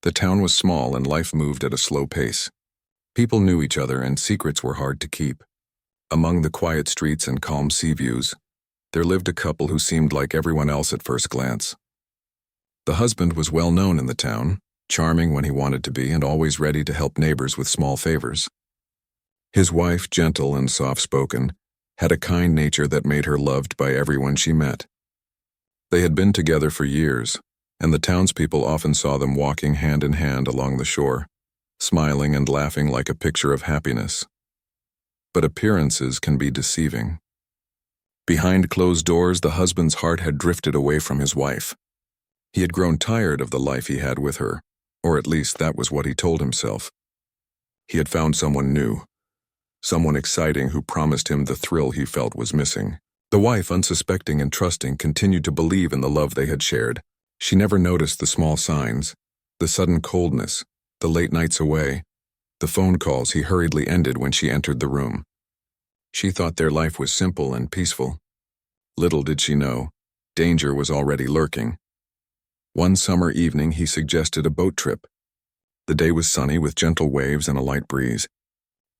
The town was small and life moved at a slow pace. People knew each other and secrets were hard to keep. Among the quiet streets and calm sea views, there lived a couple who seemed like everyone else at first glance. The husband was well known in the town, charming when he wanted to be and always ready to help neighbors with small favors. His wife, gentle and soft-spoken, had a kind nature that made her loved by everyone she met. They had been together for years, and the townspeople often saw them walking hand in hand along the shore, smiling and laughing like a picture of happiness. But appearances can be deceiving. Behind closed doors, the husband's heart had drifted away from his wife. He had grown tired of the life he had with her, or at least that was what he told himself. He had found someone new, someone exciting who promised him the thrill he felt was missing. The wife, unsuspecting and trusting, continued to believe in the love they had shared. She never noticed the small signs, the sudden coldness, the late nights away, the phone calls he hurriedly ended when she entered the room. She thought their life was simple and peaceful. Little did she know, danger was already lurking. One summer evening he suggested a boat trip. The day was sunny with gentle waves and a light breeze.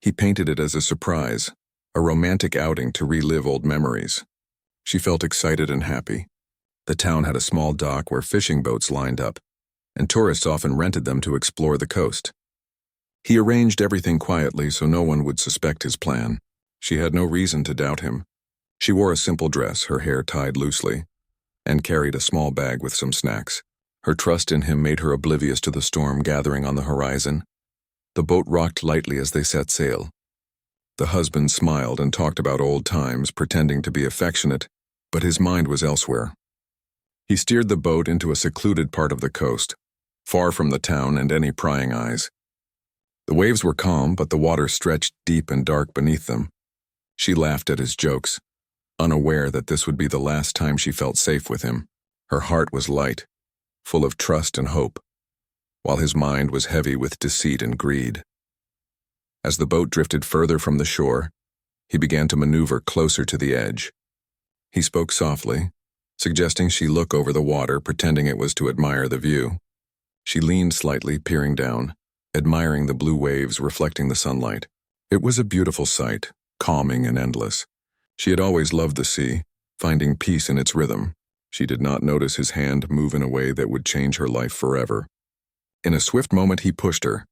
He painted it as a surprise, a romantic outing to relive old memories. She felt excited and happy. The town had a small dock where fishing boats lined up, and tourists often rented them to explore the coast. He arranged everything quietly so no one would suspect his plan. She had no reason to doubt him. She wore a simple dress, her hair tied loosely, and carried a small bag with some snacks. Her trust in him made her oblivious to the storm gathering on the horizon. The boat rocked lightly as they set sail. The husband smiled and talked about old times, pretending to be affectionate, but his mind was elsewhere. He steered the boat into a secluded part of the coast, far from the town and any prying eyes. The waves were calm, but the water stretched deep and dark beneath them. She laughed at his jokes, unaware that this would be the last time she felt safe with him. Her heart was light, full of trust and hope, while his mind was heavy with deceit and greed. As the boat drifted further from the shore, he began to maneuver closer to the edge. He spoke softly, suggesting she look over the water, pretending it was to admire the view. She leaned slightly, peering down, admiring the blue waves reflecting the sunlight. It was a beautiful sight, calming and endless. She had always loved the sea, finding peace in its rhythm. She did not notice his hand move in a way that would change her life forever. In a swift moment he pushed her.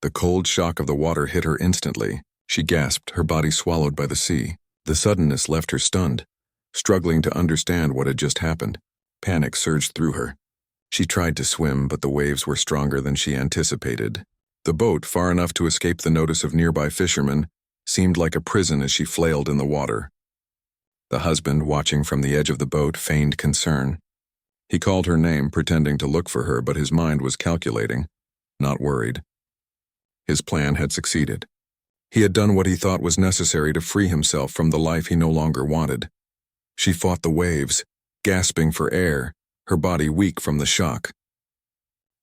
The cold shock of the water hit her instantly. She gasped, her body swallowed by the sea. The suddenness left her stunned, struggling to understand what had just happened. Panic surged through her. She tried to swim, but the waves were stronger than she anticipated. The boat, far enough to escape the notice of nearby fishermen, seemed like a prison as she flailed in the water. The husband, watching from the edge of the boat, feigned concern. He called her name, pretending to look for her, but his mind was calculating, not worried. His plan had succeeded. He had done what he thought was necessary to free himself from the life he no longer wanted. She fought the waves, gasping for air, her body weak from the shock.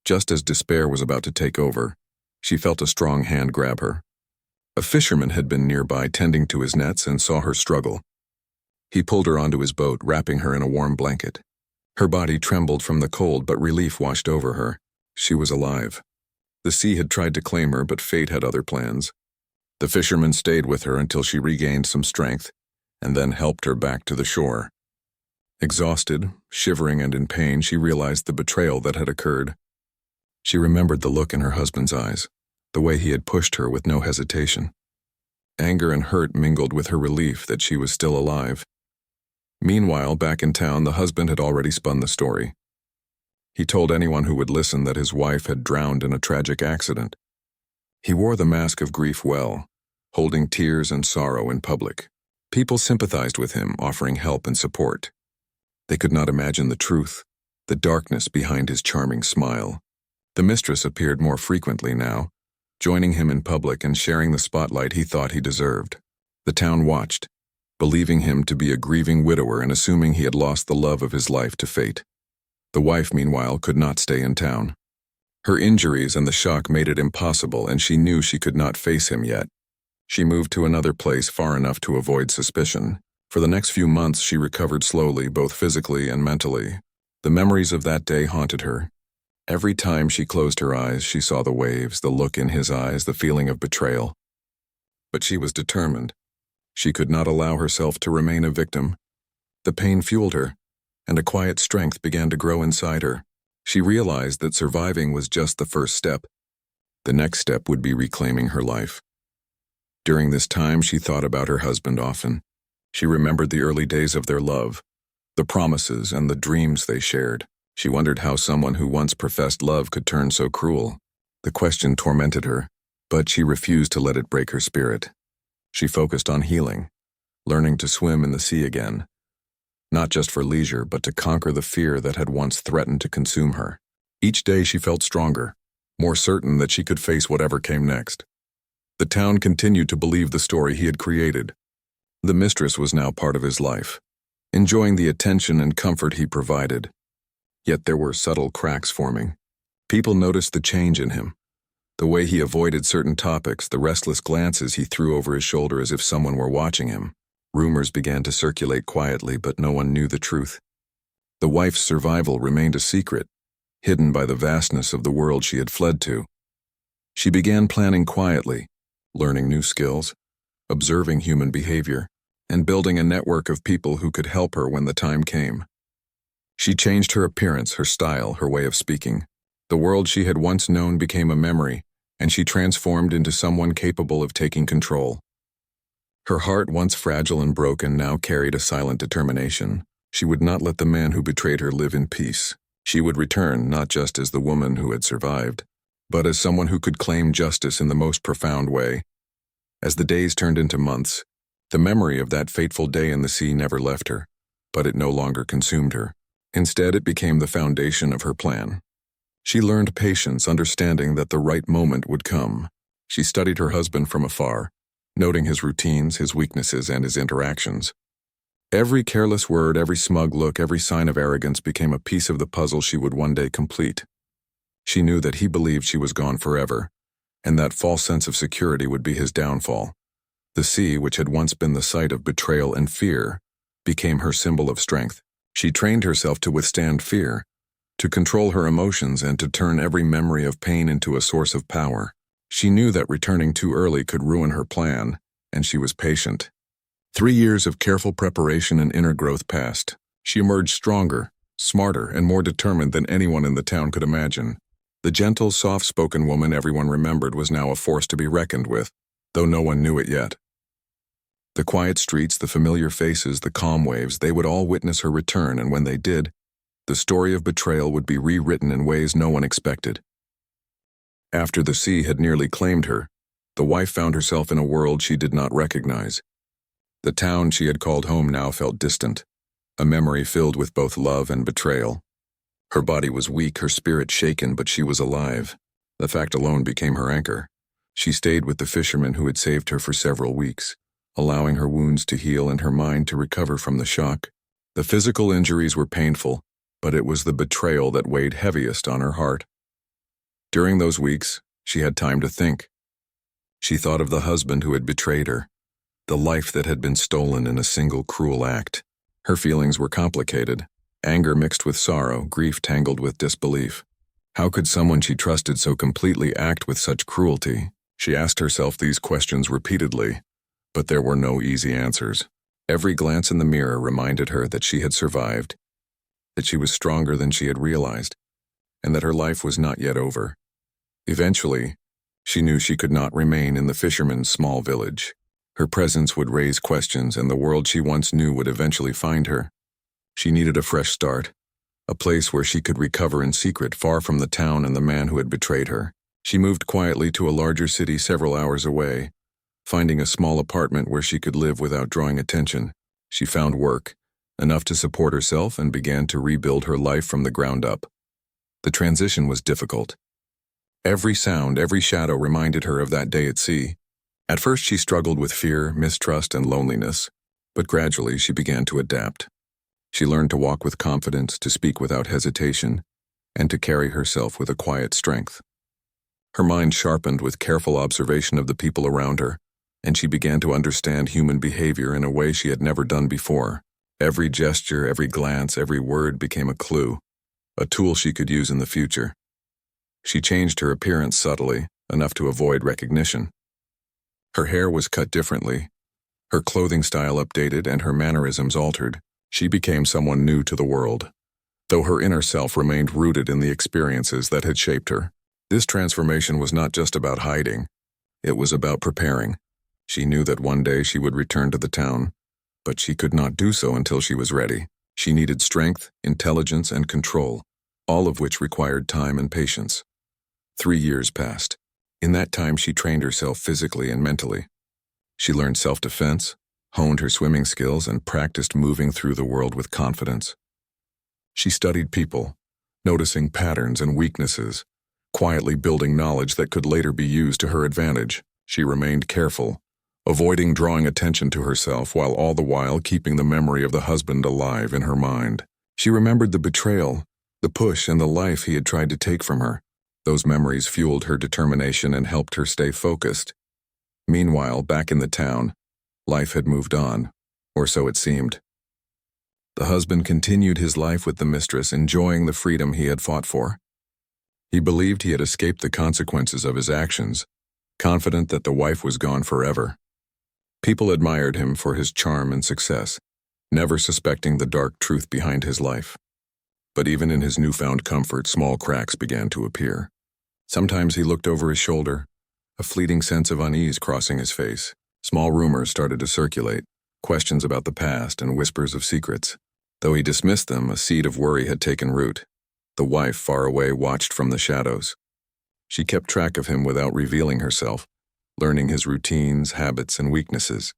Just as despair was about to take over, she felt a strong hand grab her. A fisherman had been nearby tending to his nets and saw her struggle. He pulled her onto his boat, wrapping her in a warm blanket. Her body trembled from the cold, but relief washed over her. She was alive. The sea had tried to claim her, but fate had other plans. The fisherman stayed with her until she regained some strength, and then helped her back to the shore. Exhausted, shivering and in pain, she realized the betrayal that had occurred. She remembered the look in her husband's eyes, the way he had pushed her with no hesitation. Anger and hurt mingled with her relief that she was still alive. Meanwhile, back in town, the husband had already spun the story. He told anyone who would listen that his wife had drowned in a tragic accident. He wore the mask of grief well, holding tears and sorrow in public. People sympathized with him, offering help and support. They could not imagine the truth, the darkness behind his charming smile. The mistress appeared more frequently now, joining him in public and sharing the spotlight he thought he deserved. The town watched, believing him to be a grieving widower and assuming he had lost the love of his life to fate. The wife, meanwhile, could not stay in town. Her injuries and the shock made it impossible, and she knew she could not face him yet. She moved to another place far enough to avoid suspicion. For the next few months, she recovered slowly, both physically and mentally. The memories of that day haunted her. Every time she closed her eyes, she saw the waves, the look in his eyes, the feeling of betrayal. But she was determined. She could not allow herself to remain a victim. The pain fueled her, and a quiet strength began to grow inside her. She realized that surviving was just the first step. The next step would be reclaiming her life. During this time, she thought about her husband often. She remembered the early days of their love, the promises and the dreams they shared. She wondered how someone who once professed love could turn so cruel. The question tormented her, but she refused to let it break her spirit. She focused on healing, learning to swim in the sea again, not just for leisure, but to conquer the fear that had once threatened to consume her. Each day she felt stronger, more certain that she could face whatever came next. The town continued to believe the story he had created. The mistress was now part of his life, enjoying the attention and comfort he provided. Yet there were subtle cracks forming. People noticed the change in him. The way he avoided certain topics, the restless glances he threw over his shoulder as if someone were watching him. Rumors began to circulate quietly, but no one knew the truth. The wife's survival remained a secret, hidden by the vastness of the world she had fled to. She began planning quietly, learning new skills, observing human behavior, and building a network of people who could help her when the time came. She changed her appearance, her style, her way of speaking. The world she had once known became a memory, and she transformed into someone capable of taking control. Her heart, once fragile and broken, now carried a silent determination. She would not let the man who betrayed her live in peace. She would return not just as the woman who had survived, but as someone who could claim justice in the most profound way. As the days turned into months, the memory of that fateful day in the sea never left her, but it no longer consumed her. Instead, it became the foundation of her plan. She learned patience, understanding that the right moment would come. She studied her husband from afar, noting his routines, his weaknesses, and his interactions. Every careless word, every smug look, every sign of arrogance became a piece of the puzzle she would one day complete. She knew that he believed she was gone forever, and that false sense of security would be his downfall. The sea, which had once been the site of betrayal and fear, became her symbol of strength. She trained herself to withstand fear, to control her emotions, and to turn every memory of pain into a source of power. She knew that returning too early could ruin her plan, and she was patient. 3 years of careful preparation and inner growth passed. She emerged stronger, smarter, and more determined than anyone in the town could imagine. The gentle, soft-spoken woman everyone remembered was now a force to be reckoned with, though no one knew it yet. The quiet streets, the familiar faces, the calm waves, they would all witness her return, and when they did, the story of betrayal would be rewritten in ways no one expected. After the sea had nearly claimed her, the wife found herself in a world she did not recognize. The town she had called home now felt distant, a memory filled with both love and betrayal. Her body was weak, her spirit shaken, but she was alive. The fact alone became her anchor. She stayed with the fisherman who had saved her for several weeks, allowing her wounds to heal and her mind to recover from the shock. The physical injuries were painful, but it was the betrayal that weighed heaviest on her heart. During those weeks, she had time to think. She thought of the husband who had betrayed her, the life that had been stolen in a single cruel act. Her feelings were complicated, anger mixed with sorrow, grief tangled with disbelief. How could someone she trusted so completely act with such cruelty? She asked herself these questions repeatedly, but there were no easy answers. Every glance in the mirror reminded her that she had survived, that she was stronger than she had realized, and that her life was not yet over. Eventually, she knew she could not remain in the fisherman's small village. Her presence would raise questions, and the world she once knew would eventually find her. She needed a fresh start, a place where she could recover in secret, far from the town and the man who had betrayed her. She moved quietly to a larger city several hours away, finding a small apartment where she could live without drawing attention. She found work, enough to support herself, and began to rebuild her life from the ground up. The transition was difficult. Every sound, every shadow reminded her of that day at sea. At first she struggled with fear, mistrust, and loneliness, but gradually she began to adapt. She learned to walk with confidence, to speak without hesitation, and to carry herself with a quiet strength. Her mind sharpened with careful observation of the people around her, and she began to understand human behavior in a way she had never done before. Every gesture, every glance, every word became a clue, a tool she could use in the future. She changed her appearance subtly, enough to avoid recognition. Her hair was cut differently, her clothing style updated, and her mannerisms altered. She became someone new to the world, though her inner self remained rooted in the experiences that had shaped her. This transformation was not just about hiding, it was about preparing. She knew that one day she would return to the town, but she could not do so until she was ready. She needed strength, intelligence, and control, all of which required time and patience. 3 years passed. In that time, she trained herself physically and mentally. She learned self-defense, honed her swimming skills, and practiced moving through the world with confidence. She studied people, noticing patterns and weaknesses, quietly building knowledge that could later be used to her advantage. She remained careful, avoiding drawing attention to herself while all the while keeping the memory of the husband alive in her mind. She remembered the betrayal, the push, and the life he had tried to take from her. Those memories fueled her determination and helped her stay focused. Meanwhile, back in the town, life had moved on, or so it seemed. The husband continued his life with the mistress, enjoying the freedom he had fought for. He believed he had escaped the consequences of his actions, confident that the wife was gone forever. People admired him for his charm and success, never suspecting the dark truth behind his life. But even in his newfound comfort, small cracks began to appear. Sometimes he looked over his shoulder, a fleeting sense of unease crossing his face. Small rumors started to circulate, questions about the past and whispers of secrets. Though he dismissed them, a seed of worry had taken root. The wife, far away, watched from the shadows. She kept track of him without revealing herself, learning his routines, habits, and weaknesses.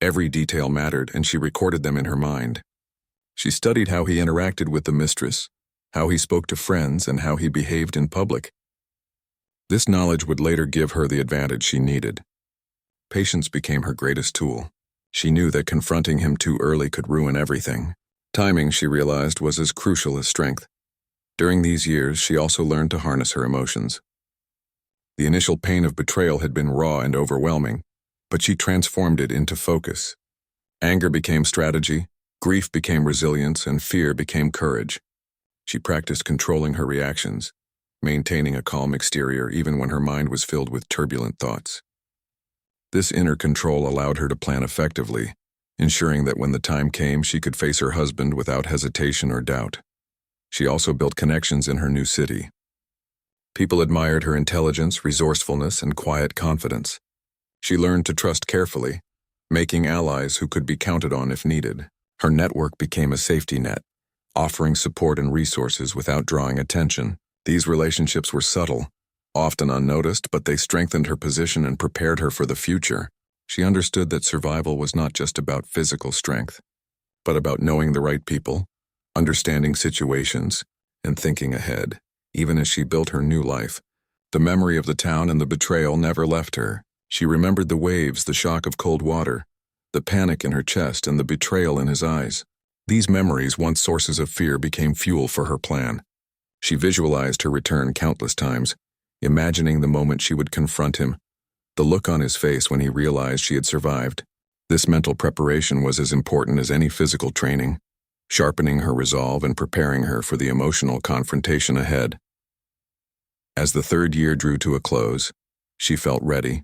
Every detail mattered, and she recorded them in her mind. She studied how he interacted with the mistress, how he spoke to friends, and how he behaved in public. This knowledge would later give her the advantage she needed. Patience became her greatest tool. She knew that confronting him too early could ruin everything. Timing, she realized, was as crucial as strength. During these years, she also learned to harness her emotions. The initial pain of betrayal had been raw and overwhelming, but she transformed it into focus. Anger became strategy, grief became resilience, and fear became courage. She practiced controlling her reactions, maintaining a calm exterior even when her mind was filled with turbulent thoughts. This inner control allowed her to plan effectively, ensuring that when the time came, she could face her husband without hesitation or doubt. She also built connections in her new city. People admired her intelligence, resourcefulness, and quiet confidence. She learned to trust carefully, making allies who could be counted on if needed. Her network became a safety net, offering support and resources without drawing attention. These relationships were subtle, often unnoticed, but they strengthened her position and prepared her for the future. She understood that survival was not just about physical strength, but about knowing the right people, understanding situations, and thinking ahead. Even as she built her new life, the memory of the town and the betrayal never left her. She remembered the waves, the shock of cold water, the panic in her chest, and the betrayal in his eyes. These memories, once sources of fear, became fuel for her plan. She visualized her return countless times, imagining the moment she would confront him, the look on his face when he realized she had survived. This mental preparation was as important as any physical training, sharpening her resolve and preparing her for the emotional confrontation ahead. As the 3rd year drew to a close, she felt ready.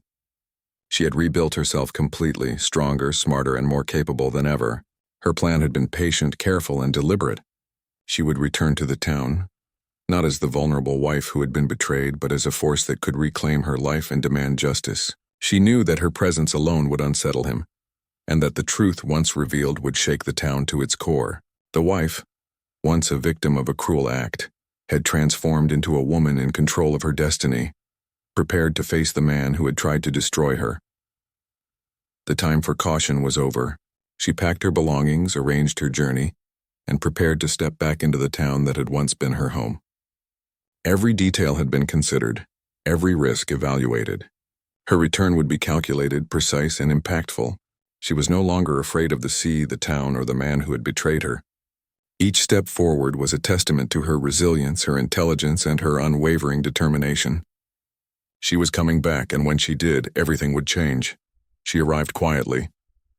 She had rebuilt herself completely, stronger, smarter, and more capable than ever. Her plan had been patient, careful, and deliberate. She would return to the town, not as the vulnerable wife who had been betrayed, but as a force that could reclaim her life and demand justice. She knew that her presence alone would unsettle him, and that the truth once revealed would shake the town to its core. The wife, once a victim of a cruel act, had transformed into a woman in control of her destiny, prepared to face the man who had tried to destroy her. The time for caution was over. She packed her belongings, arranged her journey, and prepared to step back into the town that had once been her home. Every detail had been considered, every risk evaluated. Her return would be calculated, precise, and impactful. She was no longer afraid of the sea, the town, or the man who had betrayed her. Each step forward was a testament to her resilience, her intelligence, and her unwavering determination. She was coming back, and when she did, everything would change. She arrived quietly,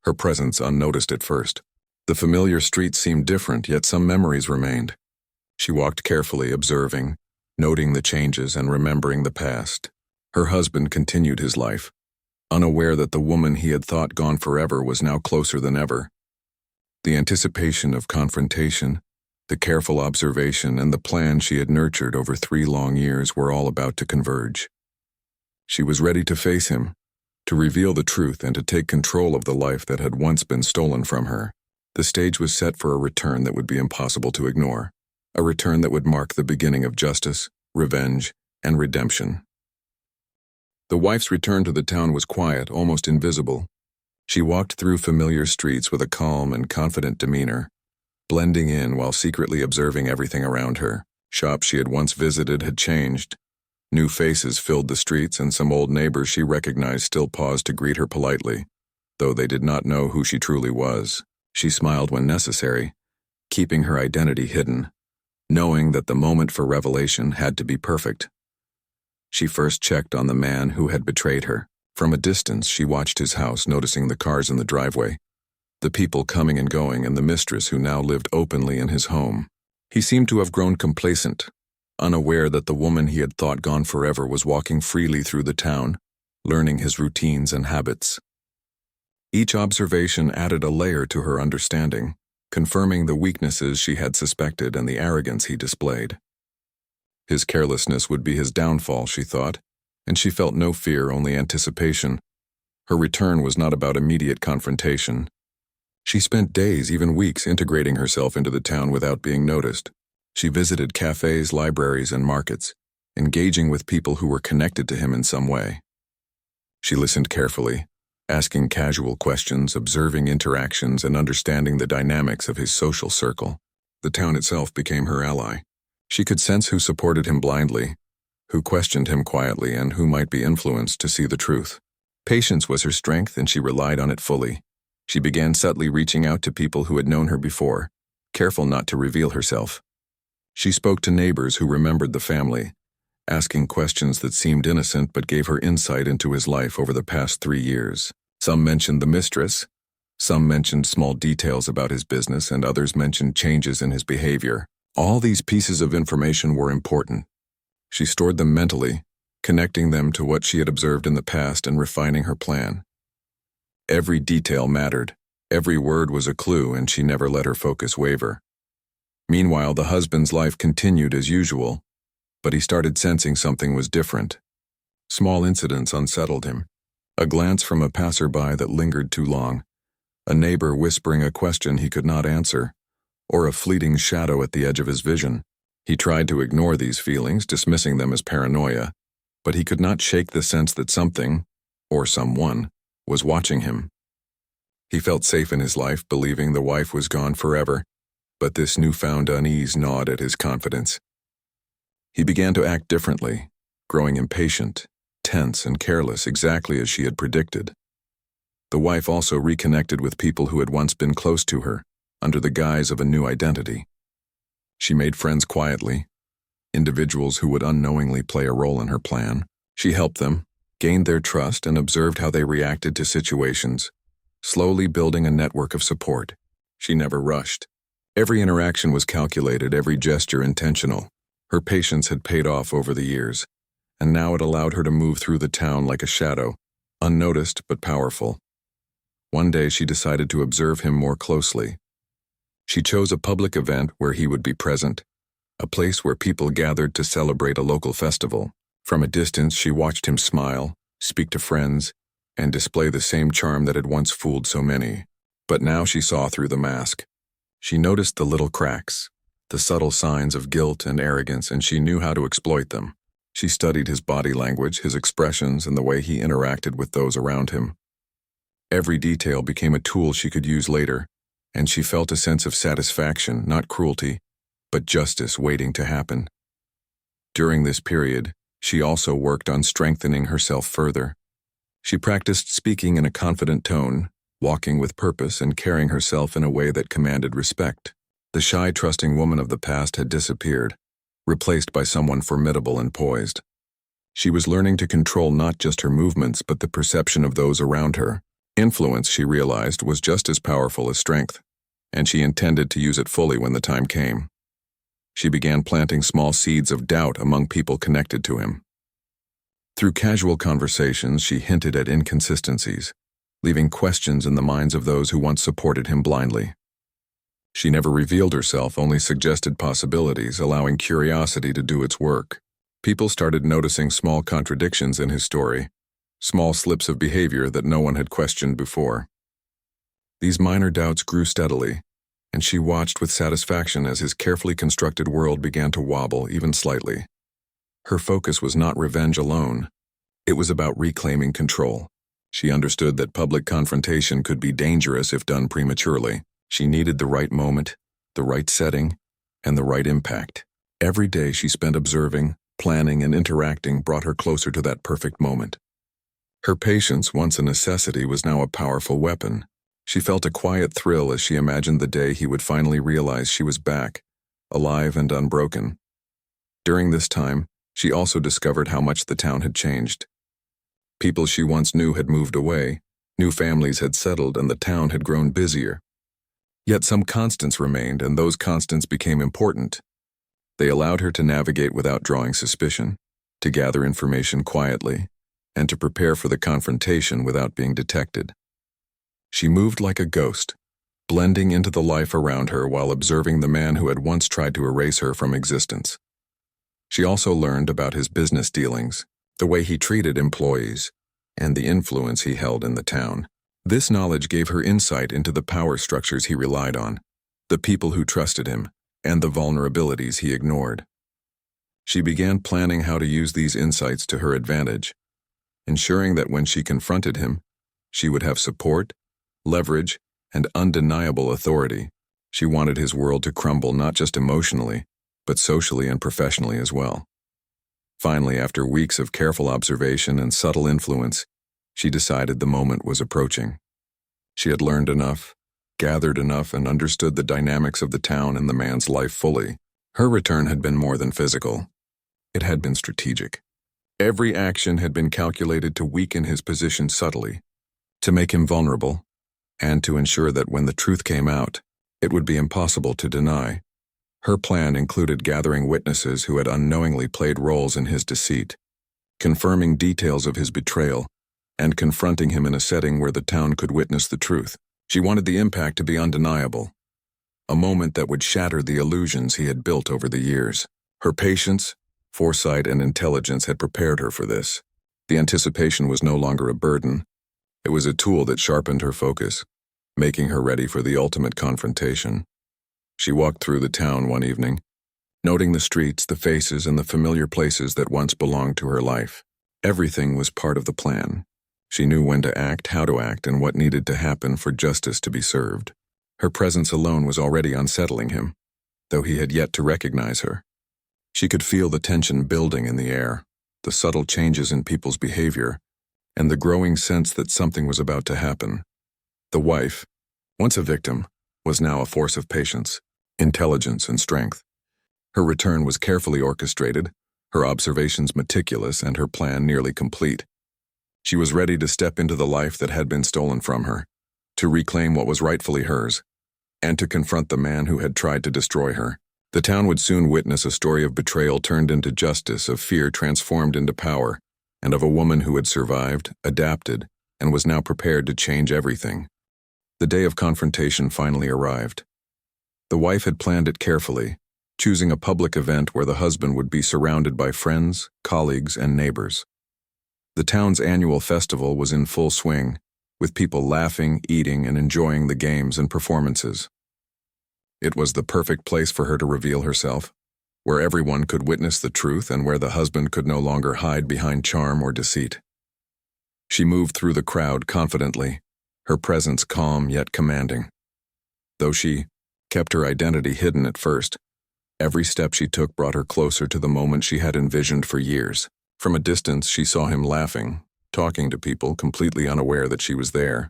her presence unnoticed at first. The familiar streets seemed different, yet some memories remained. She walked carefully, observing, noting the changes and remembering the past. Her husband continued his life, unaware that the woman he had thought gone forever was now closer than ever. The anticipation of confrontation, the careful observation, and the plan she had nurtured over 3 long years were all about to converge. She was ready to face him, to reveal the truth and to take control of the life that had once been stolen from her. The stage was set for a return that would be impossible to ignore, a return that would mark the beginning of justice, revenge, and redemption. The wife's return to the town was quiet, almost invisible. She walked through familiar streets with a calm and confident demeanor, blending in while secretly observing everything around her. Shops she had once visited had changed. New faces filled the streets, and some old neighbors she recognized still paused to greet her politely, though they did not know who she truly was. She smiled when necessary, keeping her identity hidden, knowing that the moment for revelation had to be perfect. She first checked on the man who had betrayed her. From a distance, she watched his house, noticing the cars in the driveway, the people coming and going, and the mistress who now lived openly in his home. He seemed to have grown complacent, unaware that the woman he had thought gone forever was walking freely through the town, learning his routines and habits. Each observation added a layer to her understanding, confirming the weaknesses she had suspected and the arrogance he displayed. His carelessness would be his downfall, she thought, and she felt no fear, only anticipation. Her return was not about immediate confrontation. She spent days, even weeks, integrating herself into the town without being noticed. She visited cafes, libraries, and markets, engaging with people who were connected to him in some way. She listened carefully, asking casual questions, observing interactions, and understanding the dynamics of his social circle. The town itself became her ally. She could sense who supported him blindly, who questioned him quietly, and who might be influenced to see the truth. Patience was her strength, and she relied on it fully. She began subtly reaching out to people who had known her before, careful not to reveal herself. She spoke to neighbors who remembered the family, asking questions that seemed innocent but gave her insight into his life over the past 3 years. Some mentioned the mistress, some mentioned small details about his business, and others mentioned changes in his behavior. All these pieces of information were important. She stored them mentally, connecting them to what she had observed in the past and refining her plan. Every detail mattered. Every word was a clue, and she never let her focus waver. Meanwhile, the husband's life continued as usual, but he started sensing something was different. Small incidents unsettled him. A glance from a passerby that lingered too long, a neighbor whispering a question he could not answer, or a fleeting shadow at the edge of his vision. He tried to ignore these feelings, dismissing them as paranoia, but he could not shake the sense that something, or someone, was watching him. He felt safe in his life, believing the wife was gone forever, but this newfound unease gnawed at his confidence. He began to act differently, growing impatient, tense, and careless, exactly as she had predicted. The wife also reconnected with people who had once been close to her, under the guise of a new identity. She made friends quietly, individuals who would unknowingly play a role in her plan. She helped them, gained their trust, and observed how they reacted to situations, slowly building a network of support. She never rushed. Every interaction was calculated, every gesture intentional. Her patience had paid off over the years, and now it allowed her to move through the town like a shadow, unnoticed but powerful. One day she decided to observe him more closely. She chose a public event where he would be present, a place where people gathered to celebrate a local festival. From a distance, she watched him smile, speak to friends, and display the same charm that had once fooled so many. But now she saw through the mask. She noticed the little cracks, the subtle signs of guilt and arrogance, and she knew how to exploit them. She studied his body language, his expressions, and the way he interacted with those around him. Every detail became a tool she could use later, and she felt a sense of satisfaction, not cruelty, but justice waiting to happen. During this period, she also worked on strengthening herself further. She practiced speaking in a confident tone, walking with purpose, and carrying herself in a way that commanded respect. The shy, trusting woman of the past had disappeared, replaced by someone formidable and poised. She was learning to control not just her movements but the perception of those around her. Influence, she realized, was just as powerful as strength, and she intended to use it fully when the time came. she began planting small seeds of doubt among people connected to him. Through casual conversations, she hinted at inconsistencies, leaving questions in the minds of those who once supported him blindly. She never revealed herself, only suggested possibilities, allowing curiosity to do its work. People started noticing small contradictions in his story, small slips of behavior that no one had questioned before. These minor doubts grew steadily, and she watched with satisfaction as his carefully constructed world began to wobble even slightly. Her focus was not revenge alone. It was about reclaiming control. She understood that public confrontation could be dangerous if done prematurely. She needed the right moment, the right setting, and the right impact. Every day she spent observing, planning, and interacting brought her closer to that perfect moment. Her patience, once a necessity, was now a powerful weapon. She felt a quiet thrill as she imagined the day he would finally realize she was back, alive and unbroken. During this time, she also discovered how much the town had changed. People she once knew had moved away, new families had settled, and the town had grown busier. Yet some constants remained, and those constants became important. They allowed her to navigate without drawing suspicion, to gather information quietly, and to prepare for the confrontation without being detected. She moved like a ghost, blending into the life around her while observing the man who had once tried to erase her from existence. She also learned about his business dealings, the way he treated employees, and the influence he held in the town. This knowledge gave her insight into the power structures he relied on, the people who trusted him, and the vulnerabilities he ignored. She began planning how to use these insights to her advantage, ensuring that when she confronted him, she would have support, leverage, and undeniable authority. She wanted his world to crumble not just emotionally, but socially and professionally as well. Finally, after weeks of careful observation and subtle influence, she decided the moment was approaching. She had learned enough, gathered enough, and understood the dynamics of the town and the man's life fully. Her return had been more than physical. It had been strategic. Every action had been calculated to weaken his position subtly, to make him vulnerable, and to ensure that when the truth came out, it would be impossible to deny. Her plan included gathering witnesses who had unknowingly played roles in his deceit, confirming details of his betrayal, and confronting him in a setting where the town could witness the truth. She wanted the impact to be undeniable, a moment that would shatter the illusions he had built over the years. Her patience, foresight, and intelligence had prepared her for this. The anticipation was no longer a burden. It was a tool that sharpened her focus, making her ready for the ultimate confrontation. She walked through the town one evening, noting the streets, the faces, and the familiar places that once belonged to her life. Everything was part of the plan. She knew when to act, how to act, and what needed to happen for justice to be served. Her presence alone was already unsettling him, though he had yet to recognize her. She could feel the tension building in the air, the subtle changes in people's behavior, and the growing sense that something was about to happen. The wife, once a victim, was now a force of patience, intelligence, and strength. Her return was carefully orchestrated, her observations meticulous, and her plan nearly complete. She was ready to step into the life that had been stolen from her, to reclaim what was rightfully hers, and to confront the man who had tried to destroy her. The town would soon witness a story of betrayal turned into justice, of fear transformed into power, and of a woman who had survived, adapted, and was now prepared to change everything. The day of confrontation finally arrived. The wife had planned it carefully, choosing a public event where the husband would be surrounded by friends, colleagues, and neighbors. The town's annual festival was in full swing, with people laughing, eating, and enjoying the games and performances. It was the perfect place for her to reveal herself, where everyone could witness the truth and where the husband could no longer hide behind charm or deceit. She moved through the crowd confidently, her presence calm yet commanding. Though she kept her identity hidden at first, every step she took brought her closer to the moment she had envisioned for years. From a distance, she saw him laughing, talking to people, completely unaware that she was there.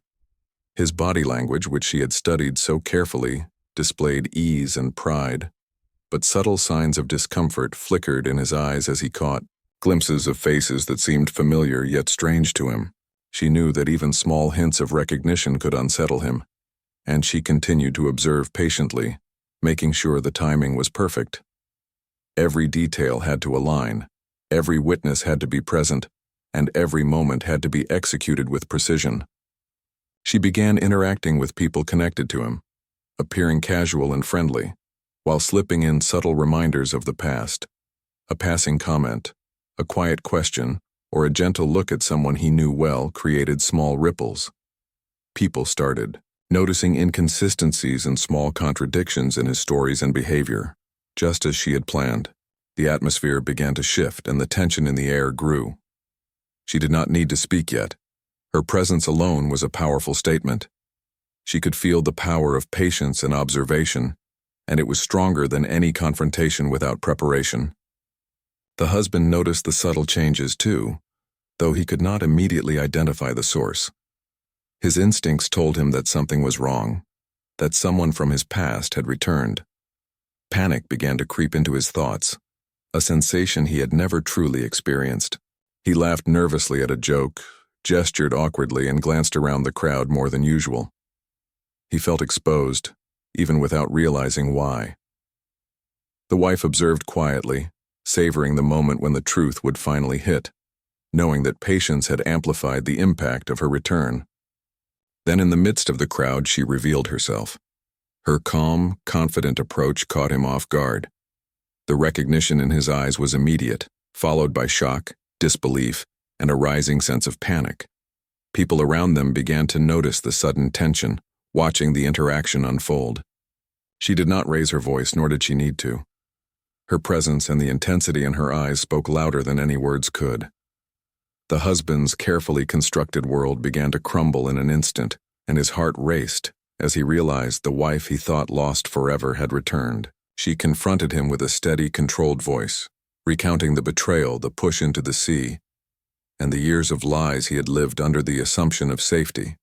His body language, which she had studied so carefully, displayed ease and pride, but subtle signs of discomfort flickered in his eyes as he caught glimpses of faces that seemed familiar yet strange to him. She knew that even small hints of recognition could unsettle him, and she continued to observe patiently, making sure the timing was perfect. Every detail had to align, every witness had to be present, and every moment had to be executed with precision. She began interacting with people connected to him, appearing casual and friendly, while slipping in subtle reminders of the past. A passing comment, a quiet question, or a gentle look at someone he knew well created small ripples. People started noticing inconsistencies and small contradictions in his stories and behavior. Just as she had planned, the atmosphere began to shift and the tension in the air grew. She did not need to speak yet. Her presence alone was a powerful statement. She could feel the power of patience and observation, and it was stronger than any confrontation without preparation. The husband noticed the subtle changes too, though he could not immediately identify the source. His instincts told him that something was wrong, that someone from his past had returned. Panic began to creep into his thoughts, a sensation he had never truly experienced. He laughed nervously at a joke, gestured awkwardly, and glanced around the crowd more than usual. He felt exposed, even without realizing why. The wife observed quietly, savoring the moment when the truth would finally hit, knowing that patience had amplified the impact of her return. Then in the midst of the crowd she revealed herself. Her calm, confident approach caught him off guard. The recognition in his eyes was immediate, followed by shock, disbelief, and a rising sense of panic. People around them began to notice the sudden tension, watching the interaction unfold. She did not raise her voice, nor did she need to. Her presence and the intensity in her eyes spoke louder than any words could. The husband's carefully constructed world began to crumble in an instant, and his heart raced as he realized the wife he thought lost forever had returned. She confronted him with a steady, controlled voice, recounting the betrayal, the push into the sea, and the years of lies he had lived under the assumption of safety.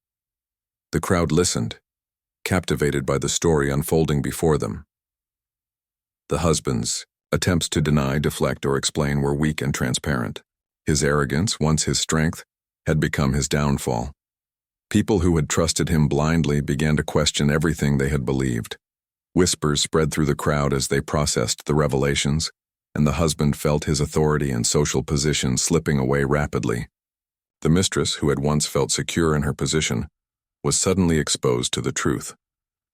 The crowd listened, captivated by the story unfolding before them. The husband's attempts to deny, deflect, or explain were weak and transparent. His arrogance, once his strength, had become his downfall. People who had trusted him blindly began to question everything they had believed. Whispers spread through the crowd as they processed the revelations, and the husband felt his authority and social position slipping away rapidly. The mistress, who had once felt secure in her position, was suddenly exposed to the truth.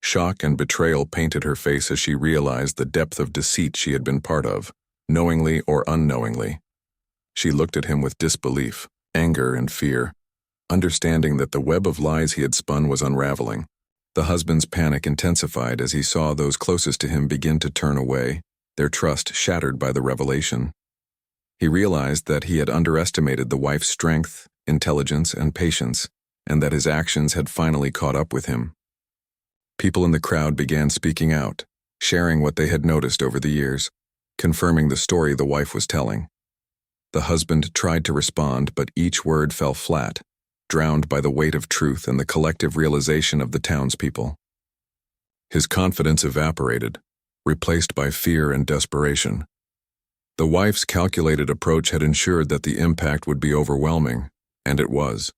Shock and betrayal painted her face as she realized the depth of deceit she had been part of, knowingly or unknowingly. She looked at him with disbelief, anger, and fear, understanding that the web of lies he had spun was unraveling. The husband's panic intensified as he saw those closest to him begin to turn away, their trust shattered by the revelation. He realized that he had underestimated the wife's strength, intelligence, and patience, and that his actions had finally caught up with him. People in the crowd began speaking out, sharing what they had noticed over the years, confirming the story the wife was telling. The husband tried to respond, but each word fell flat, drowned by the weight of truth and the collective realization of the townspeople. His confidence evaporated, replaced by fear and desperation. The wife's calculated approach had ensured that the impact would be overwhelming, and it was.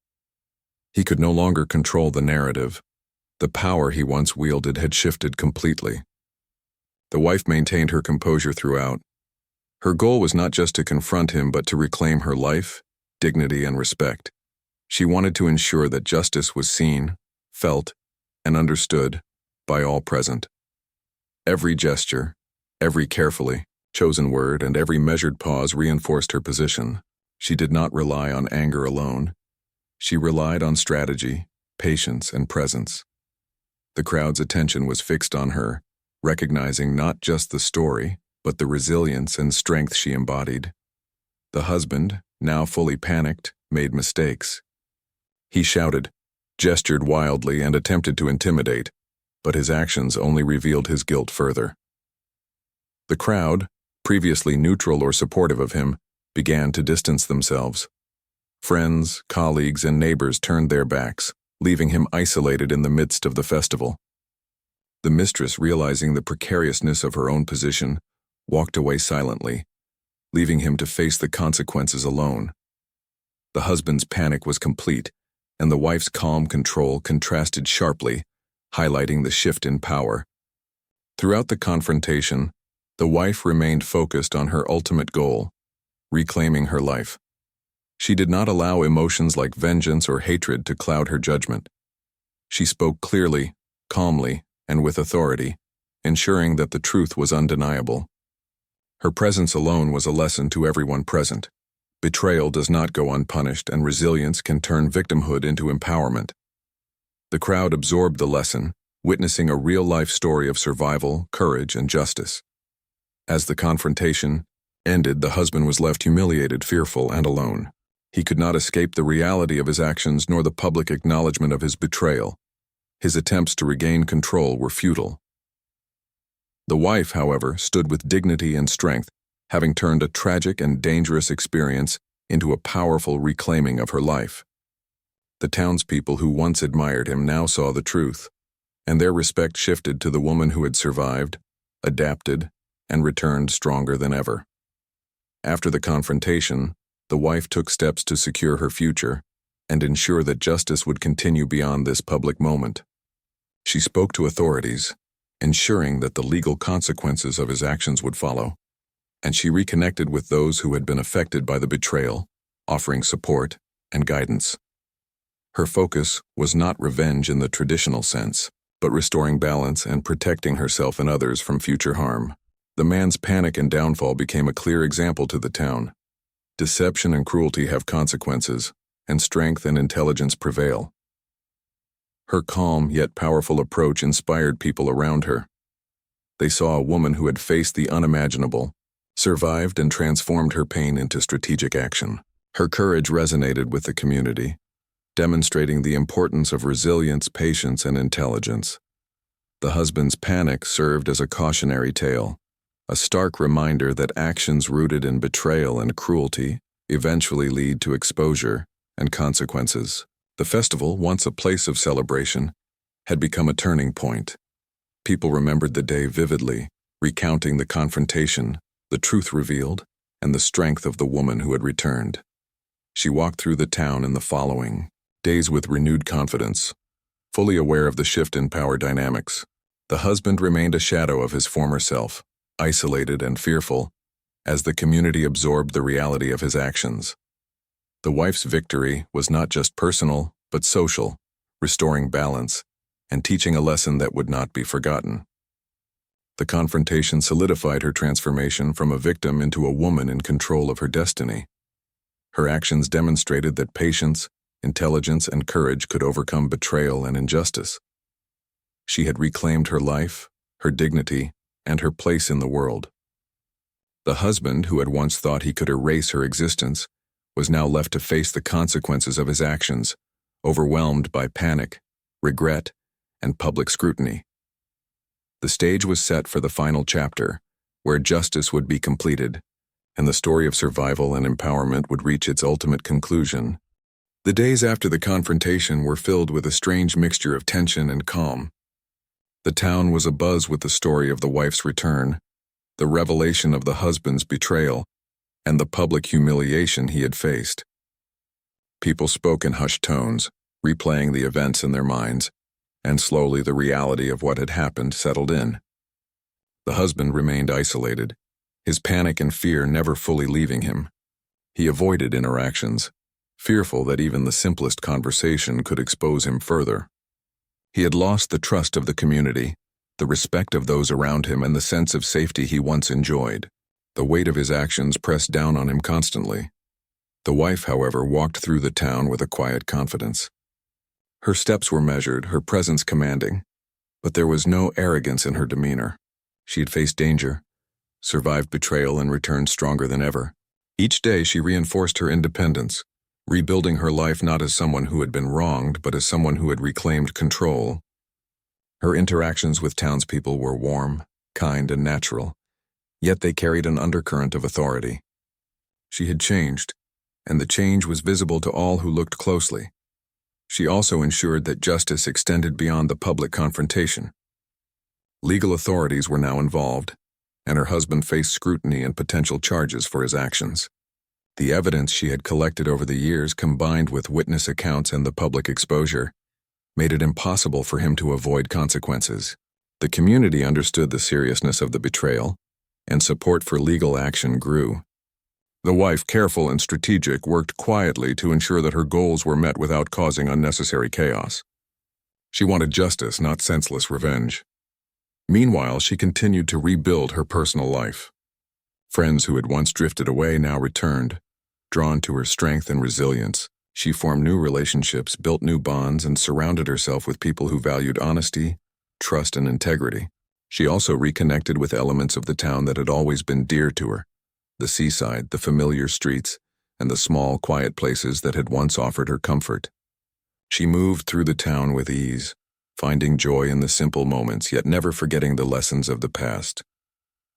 He could no longer control the narrative. The power he once wielded had shifted completely. The wife maintained her composure throughout. Her goal was not just to confront him, but to reclaim her life, dignity, and respect. She wanted to ensure that justice was seen, felt, and understood by all present. Every gesture, every carefully chosen word, and every measured pause reinforced her position. She did not rely on anger alone. She relied on strategy, patience, and presence. The crowd's attention was fixed on her, recognizing not just the story, but the resilience and strength she embodied. The husband, now fully panicked, made mistakes. He shouted, gestured wildly, and attempted to intimidate, but his actions only revealed his guilt further. The crowd, previously neutral or supportive of him, began to distance themselves. Friends, colleagues, and neighbors turned their backs, leaving him isolated in the midst of the festival. The mistress, realizing the precariousness of her own position, walked away silently, leaving him to face the consequences alone. The husband's panic was complete, and the wife's calm control contrasted sharply, highlighting the shift in power. Throughout the confrontation, The wife remained focused on her ultimate goal, reclaiming her life. She did not allow emotions like vengeance or hatred to cloud her judgment. She spoke clearly, calmly, and with authority, ensuring that the truth was undeniable. Her presence alone was a lesson to everyone present. Betrayal does not go unpunished, and resilience can turn victimhood into empowerment. The crowd absorbed the lesson, witnessing a real-life story of survival, courage, and justice. As the confrontation ended, the husband was left humiliated, fearful, and alone. He could not escape the reality of his actions nor the public acknowledgement of his betrayal. His attempts to regain control were futile. The wife, however, stood with dignity and strength, having turned a tragic and dangerous experience into a powerful reclaiming of her life. The townspeople who once admired him now saw the truth, and their respect shifted to the woman who had survived, adapted, and returned stronger than ever. After the confrontation, the wife took steps to secure her future and ensure that justice would continue beyond this public moment. She spoke to authorities, ensuring that the legal consequences of his actions would follow, and she reconnected with those who had been affected by the betrayal, offering support and guidance. Her focus was not revenge in the traditional sense, but restoring balance and protecting herself and others from future harm. The man's panic and downfall became a clear example to the town. Deception and cruelty have consequences, and strength and intelligence prevail. Her calm yet powerful approach inspired people around her. They saw a woman who had faced the unimaginable, survived, and transformed her pain into strategic action. Her courage resonated with the community, demonstrating the importance of resilience, patience, and intelligence. The husband's panic served as a cautionary tale, a stark reminder that actions rooted in betrayal and cruelty eventually lead to exposure and consequences. The festival, once a place of celebration, had become a turning point. People remembered the day vividly, recounting the confrontation, the truth revealed, and the strength of the woman who had returned. She walked through the town in the following days with renewed confidence, fully aware of the shift in power dynamics. The husband remained a shadow of his former self, isolated and fearful, as the community absorbed the reality of his actions. The wife's victory was not just personal, but social, restoring balance and teaching a lesson that would not be forgotten. The confrontation solidified her transformation from a victim into a woman in control of her destiny. Her actions demonstrated that patience, intelligence, and courage could overcome betrayal and injustice. She had reclaimed her life, her dignity, and her place in the world. The husband, who had once thought he could erase her existence, was now left to face the consequences of his actions, overwhelmed by panic, regret, and public scrutiny. The stage was set for the final chapter, where justice would be completed, and the story of survival and empowerment would reach its ultimate conclusion. The days after the confrontation were filled with a strange mixture of tension and calm. The town was abuzz with the story of the wife's return, the revelation of the husband's betrayal, and the public humiliation he had faced. People spoke in hushed tones, replaying the events in their minds, and slowly the reality of what had happened settled in. The husband remained isolated, his panic and fear never fully leaving him. He avoided interactions, fearful that even the simplest conversation could expose him further. He had lost the trust of the community, the respect of those around him, and the sense of safety he once enjoyed. The weight of his actions pressed down on him constantly. The wife, however, walked through the town with a quiet confidence. Her steps were measured, her presence commanding, but there was no arrogance in her demeanor. She had faced danger, survived betrayal, and returned stronger than ever. Each day she reinforced her independence, rebuilding her life not as someone who had been wronged, but as someone who had reclaimed control. Her interactions with townspeople were warm, kind, and natural, yet they carried an undercurrent of authority. She had changed, and the change was visible to all who looked closely. She also ensured that justice extended beyond the public confrontation. Legal authorities were now involved, and her husband faced scrutiny and potential charges for his actions. The evidence she had collected over the years, combined with witness accounts and the public exposure, made it impossible for him to avoid consequences. The community understood the seriousness of the betrayal, and support for legal action grew. The wife, careful and strategic, worked quietly to ensure that her goals were met without causing unnecessary chaos. She wanted justice, not senseless revenge. Meanwhile, she continued to rebuild her personal life. Friends who had once drifted away now returned, drawn to her strength and resilience. She formed new relationships, built new bonds, and surrounded herself with people who valued honesty, trust, and integrity. She also reconnected with elements of the town that had always been dear to her: the seaside, the familiar streets, and the small, quiet places that had once offered her comfort. She moved through the town with ease, finding joy in the simple moments, yet never forgetting the lessons of the past.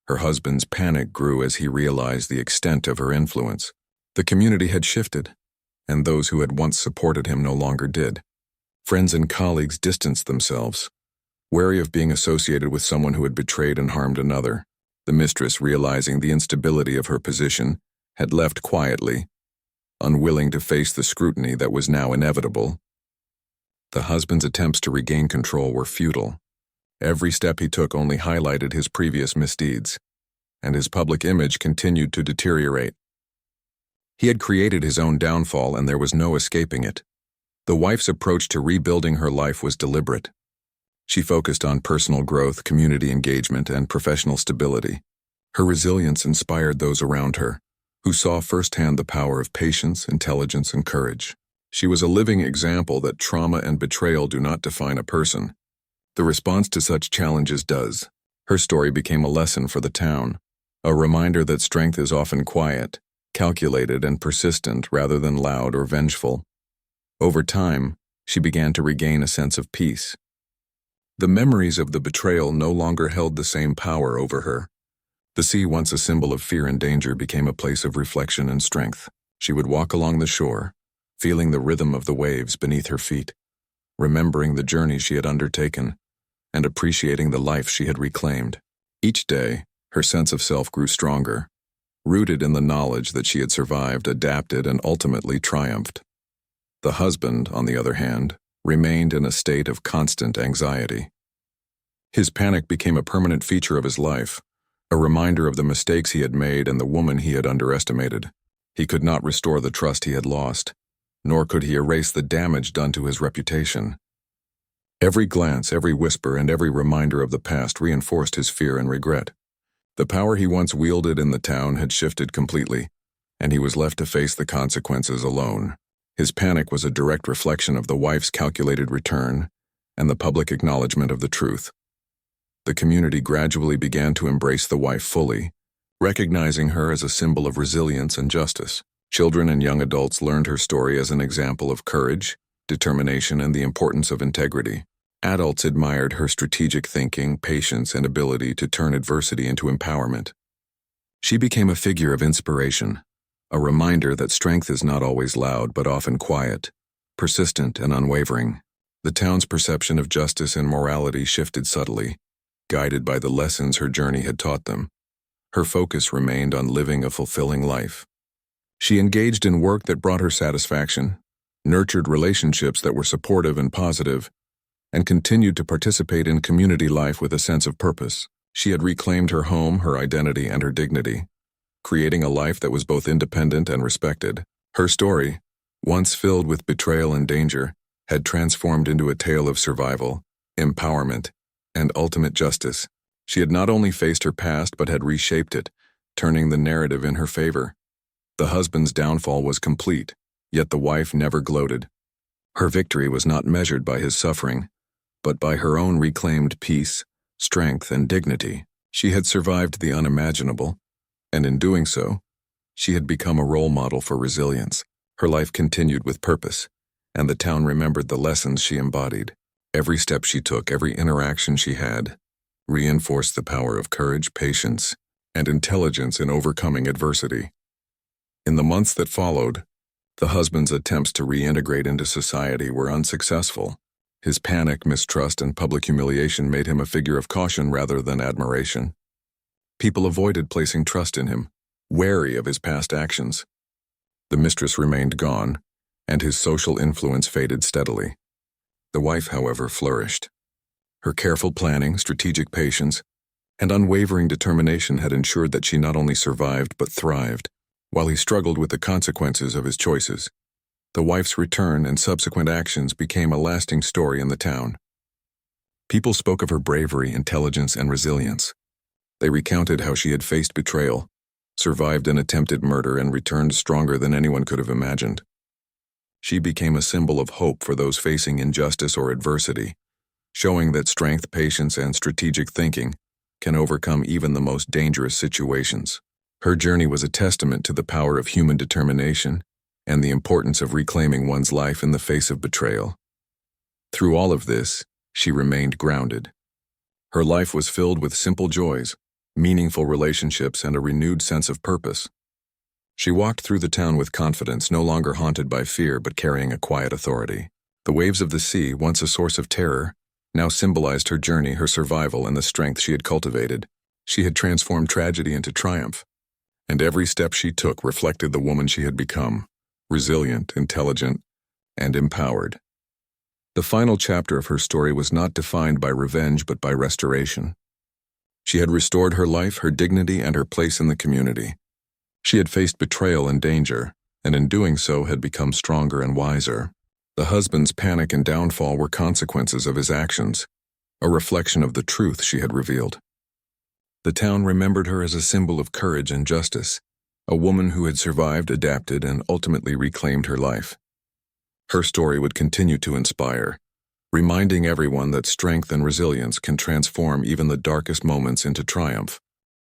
Her husband's panic grew as he realized the extent of her influence. The community had shifted, and those who had once supported him no longer did. Friends and colleagues distanced themselves, wary of being associated with someone who had betrayed and harmed another. The mistress, realizing the instability of her position, had left quietly, unwilling to face the scrutiny that was now inevitable. The husband's attempts to regain control were futile. Every step he took only highlighted his previous misdeeds, and his public image continued to deteriorate. He had created his own downfall, and there was no escaping it. The wife's approach to rebuilding her life was deliberate. She focused on personal growth, community engagement, and professional stability. Her resilience inspired those around her, who saw firsthand the power of patience, intelligence, and courage. She was a living example that trauma and betrayal do not define a person. The response to such challenges does. Her story became a lesson for the town, a reminder that strength is often quiet, calculated, and persistent rather than loud or vengeful. Over time, she began to regain a sense of peace. The memories of the betrayal no longer held the same power over her. The sea, once a symbol of fear and danger, became a place of reflection and strength. She would walk along the shore, feeling the rhythm of the waves beneath her feet, remembering the journey she had undertaken, and appreciating the life she had reclaimed. Each day, her sense of self grew stronger, rooted in the knowledge that she had survived, adapted, and ultimately triumphed. The husband, on the other hand, remained in a state of constant anxiety. His panic became a permanent feature of his life, a reminder of the mistakes he had made and the woman he had underestimated. He could not restore the trust he had lost, nor could he erase the damage done to his reputation. Every glance, every whisper, and every reminder of the past reinforced his fear and regret. The power he once wielded in the town had shifted completely, and he was left to face the consequences alone. His panic was a direct reflection of the wife's calculated return and the public acknowledgement of the truth. The community gradually began to embrace the wife fully, recognizing her as a symbol of resilience and justice. Children and young adults learned her story as an example of courage, determination, and the importance of integrity. Adults admired her strategic thinking, patience, and ability to turn adversity into empowerment. She became a figure of inspiration, a reminder that strength is not always loud but often quiet, persistent, and unwavering. The town's perception of justice and morality shifted subtly, guided by the lessons her journey had taught them. Her focus remained on living a fulfilling life. She engaged in work that brought her satisfaction, nurtured relationships that were supportive and positive, and continued to participate in community life with a sense of purpose. She had reclaimed her home, her identity, and her dignity, creating a life that was both independent and respected. Her story, once filled with betrayal and danger, had transformed into a tale of survival, empowerment, and ultimate justice. She had not only faced her past but had reshaped it, turning the narrative in her favor. The husband's downfall was complete, yet the wife never gloated. Her victory was not measured by his suffering, but by her own reclaimed peace, strength, and dignity. She had survived the unimaginable, and in doing so, she had become a role model for resilience. Her life continued with purpose, and the town remembered the lessons she embodied. Every step she took, every interaction she had, reinforced the power of courage, patience, and intelligence in overcoming adversity. In the months that followed, the husband's attempts to reintegrate into society were unsuccessful. His panic, mistrust, and public humiliation made him a figure of caution rather than admiration. People avoided placing trust in him, wary of his past actions. The mistress remained gone, and his social influence faded steadily. The wife, however, flourished. Her careful planning, strategic patience, and unwavering determination had ensured that she not only survived but thrived, while he struggled with the consequences of his choices. The wife's return and subsequent actions became a lasting story in the town. People spoke of her bravery, intelligence, and resilience. They recounted how she had faced betrayal, survived an attempted murder, and returned stronger than anyone could have imagined. She became a symbol of hope for those facing injustice or adversity, showing that strength, patience, and strategic thinking can overcome even the most dangerous situations. Her journey was a testament to the power of human determination and the importance of reclaiming one's life in the face of betrayal. Through all of this, she remained grounded. Her life was filled with simple joys, meaningful relationships, and a renewed sense of purpose. She walked through the town with confidence, no longer haunted by fear but carrying a quiet authority. The waves of the sea, once a source of terror, now symbolized her journey, her survival, and the strength she had cultivated. She had transformed tragedy into triumph, and every step she took reflected the woman she had become, resilient, intelligent, and empowered. The final chapter of her story was not defined by revenge but by restoration. She had restored her life, her dignity, and her place in the community. She had faced betrayal and danger, and in doing so had become stronger and wiser. The husband's panic and downfall were consequences of his actions, a reflection of the truth she had revealed. The town remembered her as a symbol of courage and justice, a woman who had survived, adapted, and ultimately reclaimed her life. Her story would continue to inspire, reminding everyone that strength and resilience can transform even the darkest moments into triumph.